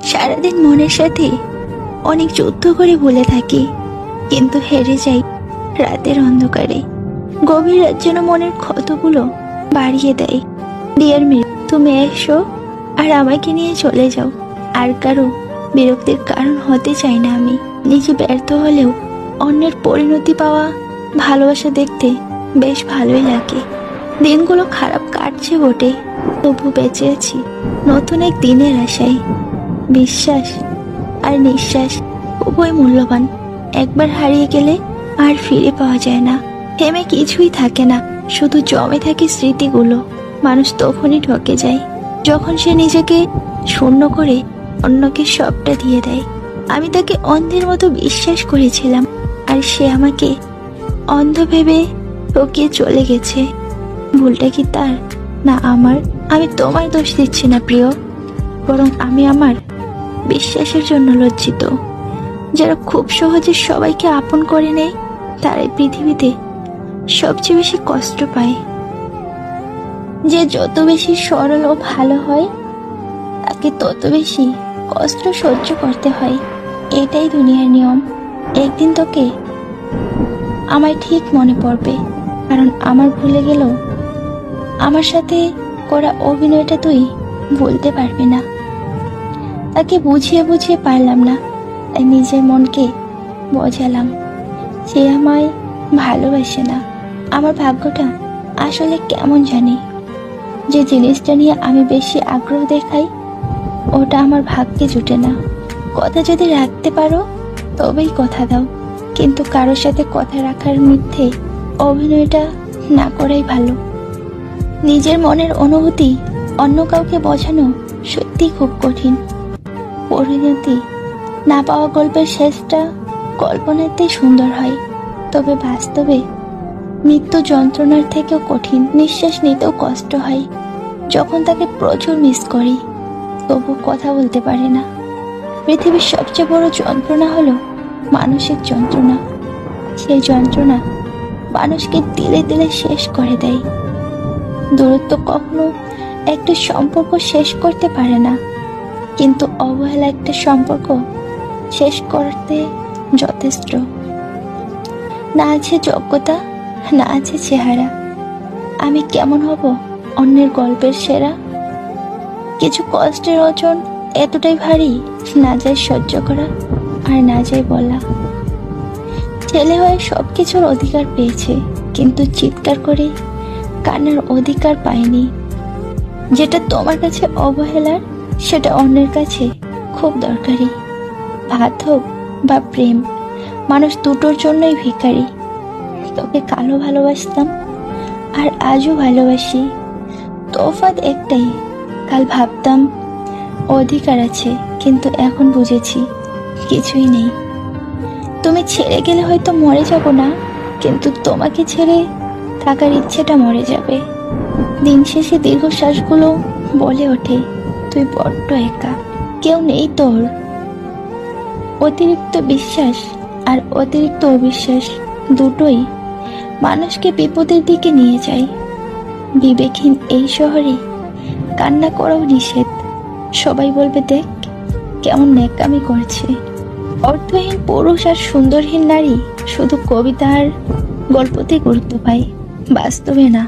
সারাদিন মনের সাথে অনেক যুদ্ধ করে বলে থাকি, কিন্তু হেরে যাই রাতের অন্ধকারে। গভীর রাত যেন মনের ক্ষতগুলো বাড়িয়ে দেয়। ডিয়ার মি, তুমি এসো আর আমাকে নিয়ে চলে যাও। আর কারো বিরক্তির কারণ হতে চাই না আমি। নিজে ব্যর্থ হলেও অন্যের পরিণতি পাওয়া ভালোবাসা দেখতে বেশ ভালোই লাগে। দিনগুলো খারাপ কাটছে বটে, তবু বেঁচে আছি নতুন এক দিনের আশায়। বিশ্বাস আর নিঃশ্বাস উভয় মূল্যবান। একবার হারিয়ে গেলে আর ফিরে পাওয়া যায় না। থেমে কিছুই থাকে না, শুধু জমে থাকে স্মৃতিগুলো। মানুষ তখনই ঠকে যায় যখন সে নিজেকে শূন্য করে অন্যকে সবটা দিয়ে দেয়। আমি তাকে অন্ধের মতো বিশ্বাস করেছিলাম, আর সে আমাকে অন্ধ ভেবে ঠকিয়ে চলে গেছে। ভুলটা কি তার না আমার? আমি তোমার দোষ দিচ্ছি না প্রিয়, বরং আমি আমার বিশ্বাসের জন্য লজ্জিত। যারা খুব সহজে সবাইকে আপন করে নেয়, তারাই পৃথিবীতে সবচেয়ে বেশি কষ্ট পায়। যে যত বেশি সরল ও ভালো হয়, তাকে তত বেশি কষ্ট সহ্য করতে হয়। এটাই দুনিয়ার নিয়ম। একদিন তোকে আমায় ঠিক মনে পড়বে, কারণ আমার ভুলে গেলেও আমার সাথে করা অভিনয়টা তুই ভুলতে পারবি না। তাকে বুঝিয়ে বুঝিয়ে পারলাম না, তাই নিজের মনকে বোঝালাম সে আমায় ভালোবাসে না। আমার ভাগ্যটা আসলে কেমন জানি? যে জিনিসটা নিয়ে আমি বেশি আগ্রহ দেখাই, ওটা আমার ভাগ্যে জুটে না। কথা যদি রাখতে পারো তবেই কথা দাও, কিন্তু কারোর সাথে কথা রাখার মিথ্যে অভিনয়টা না করাই ভালো। নিজের মনের অনুভূতি অন্য কাউকে বোঝানো সত্যি খুব কঠিন। পরিণতি না পাওয়া গল্পের শেষটা কল্পনাতেই সুন্দর হয়, তবে বাস্তবে মৃত্যু যন্ত্রণার থেকেও কঠিন। নিঃশ্বাস নিতেও কষ্ট হয় যখন তাকে প্রচুর মিস করি, তবু কথা বলতে পারি না। পৃথিবীর সবচেয়ে বড় যন্ত্রণা হলো মানসিক যন্ত্রণা। সেই যন্ত্রণা মানুষকে দিলে দিলে শেষ করে দেয়। দূরত্ব কখনো একটা সম্পর্ক শেষ করতে পারে না, কিন্তু অবহেলা একটা সম্পর্ক শেষ করতে যথেষ্ট। না আছে যোগ্যতা, না আছে চেহারা। আমি কেমন হব অন্যের গল্পের সেরা? কিছু কষ্টের ওজন এতটাই ভারী, না যায় সহ্য করা আর না যায় বলা। ছেলে হয়ে সবকিছুর অধিকার পেয়েছে, কিন্তু চিৎকার করে কান্নার অধিকার পায়নি। যেটা তোমার কাছে অবহেলার, সেটা অন্যের কাছে খুব দরকারি। ভাত হোক বা প্রেম, মানুষ দুটোর জন্যই ভিখারি। তোকে কালো ভালোবাসতাম আর আজও ভালোবাসি, তফাৎ একটাই। কাল ভাবতাম অধিকার আছে, কিন্তু এখন বুঝেছি কিছুই নেই। তুমি ছেড়ে গেলে হয়তো মরে যাব না, কিন্তু তোমাকে ছেড়ে থাকার ইচ্ছেটা মরে যাবে। দিন শেষে দীর্ঘশ্বাসগুলো বলে ওঠে, তুই বড্ড একা, কেউ নেই তোর। অতিরিক্ত বিশ্বাস আর অতিরিক্ত অবিশ্বাস দুটোই মানুষকে বিপদের দিকে নিয়ে যায়। বিবেকহীন এই শহরে কান্না করাও নিষেধ। সবাই বলবে, দেখ কেমন ন্যাকামি করছে। অর্থহীন পুরুষ আর সুন্দরহীন নারী শুধু কবিতা আর গল্পতে গুরুত্ব পায়, বাস্তবে না।